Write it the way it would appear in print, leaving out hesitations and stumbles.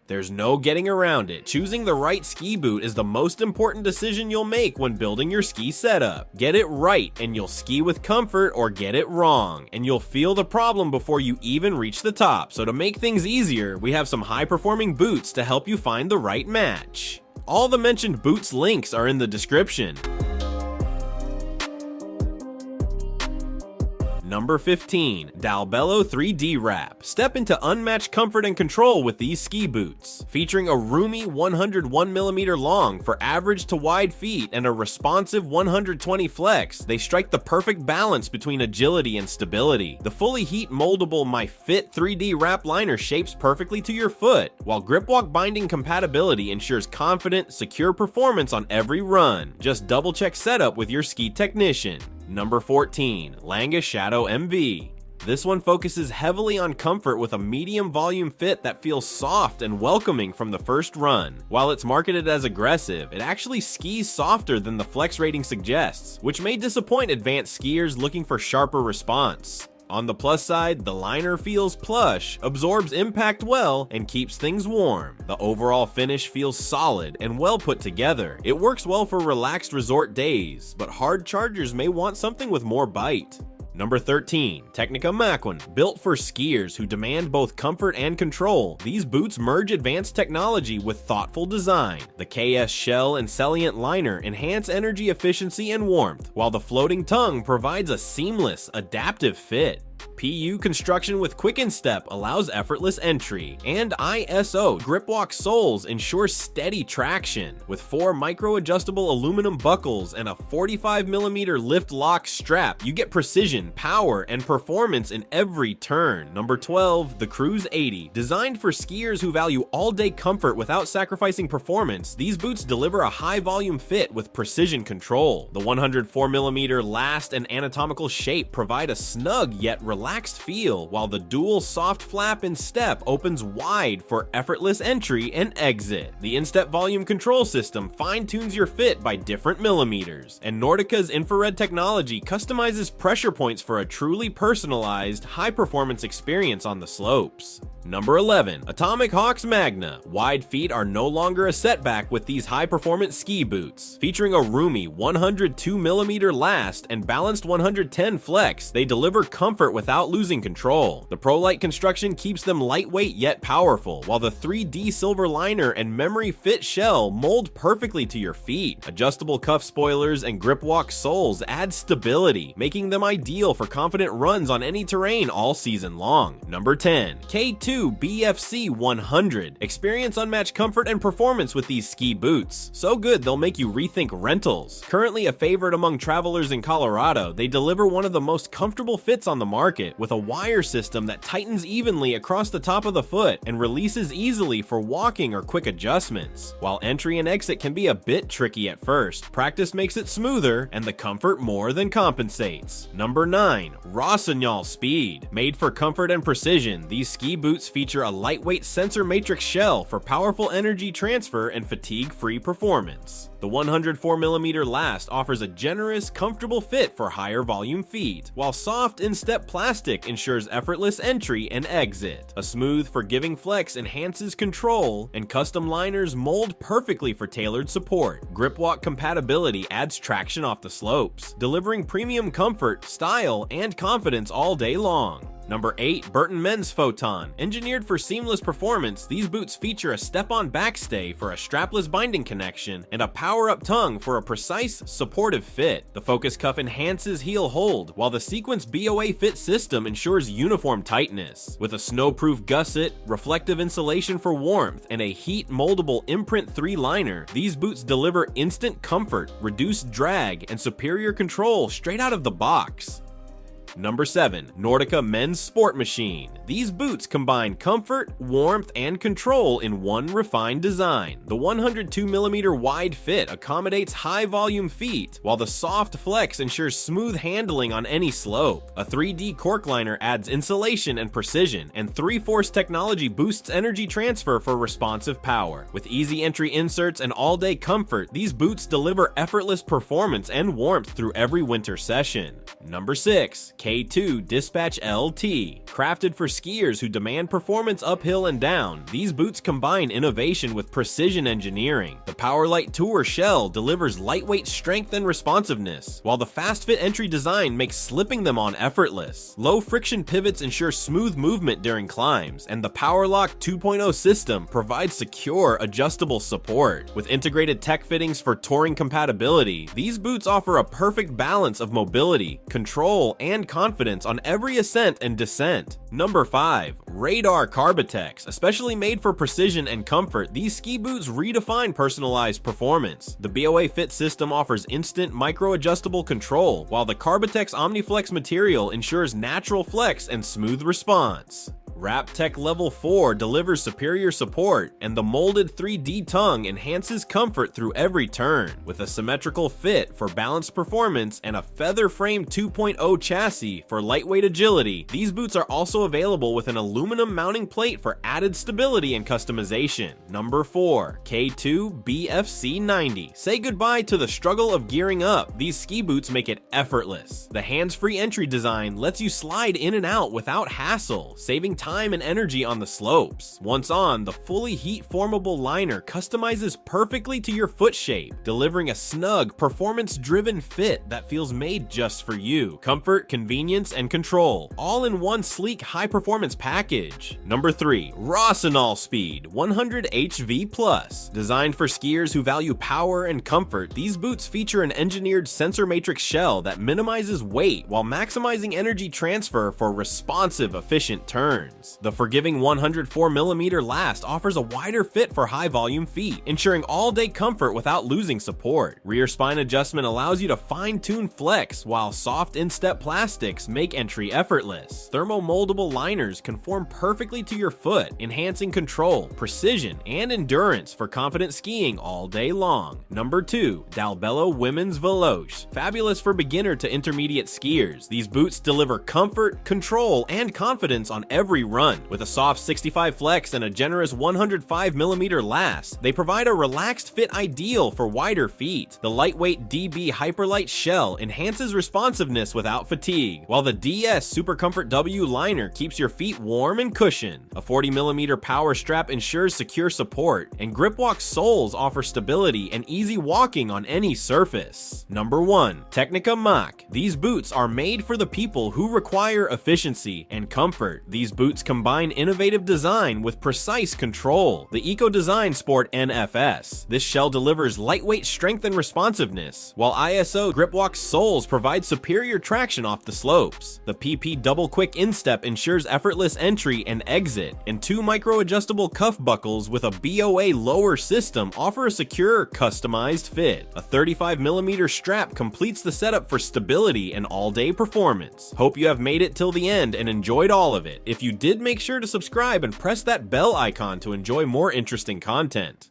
There's no getting around it. Choosing the right ski boot is the most important decision you'll make when building your ski setup. Get it right and you'll ski with comfort, or get it wrong and you'll feel the problem before you even reach the top. So to make things easier, we have some high-performing boots to help you find the right match. All the mentioned boots links are in the description. Number 15. Dalbello 3D Wrap. Step into unmatched comfort and control with these ski boots. Featuring a roomy 101mm long for average to wide feet and a responsive 120 flex, they strike the perfect balance between agility and stability. The fully heat moldable MyFit 3D Wrap liner shapes perfectly to your foot, while grip-walk binding compatibility ensures confident, secure performance on every run. Just double-check setup with your ski technician. Number 14. Lange Shadow MV. This one focuses heavily on comfort with a medium volume fit that feels soft and welcoming from the first run. While it's marketed as aggressive, it actually skis softer than the flex rating suggests, which may disappoint advanced skiers looking for sharper response. On the plus side, the liner feels plush, absorbs impact well, and keeps things warm. The overall finish feels solid and well put together. It works well for relaxed resort days, but hard chargers may want something with more bite. Number 13. Tecnica Mach1. Built for skiers who demand both comfort and control, these boots merge advanced technology with thoughtful design. The KS shell and salient liner enhance energy efficiency and warmth, while the floating tongue provides a seamless, adaptive fit. PU construction with quick instep allows effortless entry, and ISO grip-walk soles ensure steady traction. With 4 micro-adjustable aluminum buckles and a 45mm lift lock strap, you get precision, power, and performance in every turn. Number 12. The Cruise 80. Designed for skiers who value all-day comfort without sacrificing performance, these boots deliver a high-volume fit with precision control. The 104mm last and anatomical shape provide a snug yet relaxed feel, while the dual soft flap and step opens wide for effortless entry and exit. The in-step volume control system fine-tunes your fit by different millimeters, and Nordica's infrared technology customizes pressure points for a truly personalized, high-performance experience on the slopes. Number 11. Atomic HAWX Magna. Wide feet are no longer a setback with these high-performance ski boots. Featuring a roomy 102mm last and balanced 110 flex, they deliver comfort without losing control. The ProLite construction keeps them lightweight yet powerful, while the 3D silver liner and memory fit shell mold perfectly to your feet. Adjustable cuff spoilers and grip-walk soles add stability, making them ideal for confident runs on any terrain all season long. Number 10. K2 BFC 100. Experience unmatched comfort and performance with these ski boots. So good they'll make you rethink rentals. Currently a favorite among travelers in Colorado, they deliver one of the most comfortable fits on the market, with a wire system that tightens evenly across the top of the foot and releases easily for walking or quick adjustments. While entry and exit can be a bit tricky at first, practice makes it smoother and the comfort more than compensates. Number 9. Rossignol Speed. Made for comfort and precision, these ski boots feature a lightweight sensor matrix shell for powerful energy transfer and fatigue-free performance. The 104mm last offers a generous, comfortable fit for higher volume feet, while soft in-step plastic ensures effortless entry and exit. A smooth, forgiving flex enhances control, and custom liners mold perfectly for tailored support. Grip-walk compatibility adds traction off the slopes, delivering premium comfort, style, and confidence all day long. Number 8. Burton Men's Photon. Engineered for seamless performance, these boots feature a step-on backstay for a strapless binding connection and a power-up tongue for a precise, supportive fit. The focus cuff enhances heel hold, while the Sequence BOA fit system ensures uniform tightness. With a snow-proof gusset, reflective insulation for warmth, and a heat-moldable Imprint 3 liner, these boots deliver instant comfort, reduced drag, and superior control straight out of the box. Number 7. Nordica Men's Sportmachine. These boots combine comfort, warmth, and control in one refined design. The 102mm wide fit accommodates high-volume feet, while the soft flex ensures smooth handling on any slope. A 3D cork liner adds insulation and precision, and 3-force technology boosts energy transfer for responsive power. With easy entry inserts and all-day comfort, these boots deliver effortless performance and warmth through every winter session. Number 6. K2 Dispatch LT. Crafted for skiers who demand performance uphill and down, these boots combine innovation with precision engineering. The Powerlite Tour shell delivers lightweight strength and responsiveness, while the Fast Fit entry design makes slipping them on effortless. Low friction pivots ensure smooth movement during climbs, and the PowerLock 2.0 system provides secure, adjustable support. With integrated tech fittings for touring compatibility, these boots offer a perfect balance of mobility, control, and confidence on every ascent and descent. Number 5. Radar Carbitex. Especially made for precision and comfort, these ski boots redefine personalized performance. The BOA Fit system offers instant micro-adjustable control, while the Carbitex OmniFlex material ensures natural flex and smooth response. WrapTech Level 4 delivers superior support, and the molded 3D tongue enhances comfort through every turn. With a symmetrical fit for balanced performance and a feather frame 2.0 chassis for lightweight agility, these boots are also available with an aluminum mounting plate for added stability and customization. Number 4. K2 BFC90. Say goodbye to the struggle of gearing up. These ski boots make it effortless. The hands-free entry design lets you slide in and out without hassle, saving time and energy on the slopes. Once on, the fully heat-formable liner customizes perfectly to your foot shape, delivering a snug, performance-driven fit that feels made just for you. Comfort, convenience, and control, all in one sleek, high-performance package. Number 3. Rossignol Speed 100 HV+. Designed for skiers who value power and comfort, these boots feature an engineered sensor matrix shell that minimizes weight while maximizing energy transfer for responsive, efficient turns. The forgiving 104mm last offers a wider fit for high-volume feet, ensuring all-day comfort without losing support. Rear spine adjustment allows you to fine-tune flex, while soft instep plastics make entry effortless. Thermo-moldable liners conform perfectly to your foot, enhancing control, precision, and endurance for confident skiing all day long. Number 2. Dalbello Women's Veloce. Fabulous for beginner to intermediate skiers, these boots deliver comfort, control, and confidence on every run. With a soft 65 flex and a generous 105mm last, they provide a relaxed fit ideal for wider feet. The lightweight DB Hyperlight shell enhances responsiveness without fatigue, while the DS Super Comfort W liner keeps your feet warm and cushioned. A 40mm power strap ensures secure support, and GripWalk soles offer stability and easy walking on any surface. Number 1. Tecnica Mach. These boots are made for the people who require efficiency and comfort. These boots combine innovative design with precise control. The Eco Design Sport NFS. This shell delivers lightweight strength and responsiveness, while ISO GripWalk soles provide superior traction off the slopes. The PP Double Quick Instep ensures effortless entry and exit, and 2 micro-adjustable cuff buckles with a BOA lower system offer a secure, customized fit. A 35mm strap completes the setup for stability and all-day performance. Hope you have made it till the end and enjoyed all of it. If you did, make sure to subscribe and press that bell icon to enjoy more interesting content.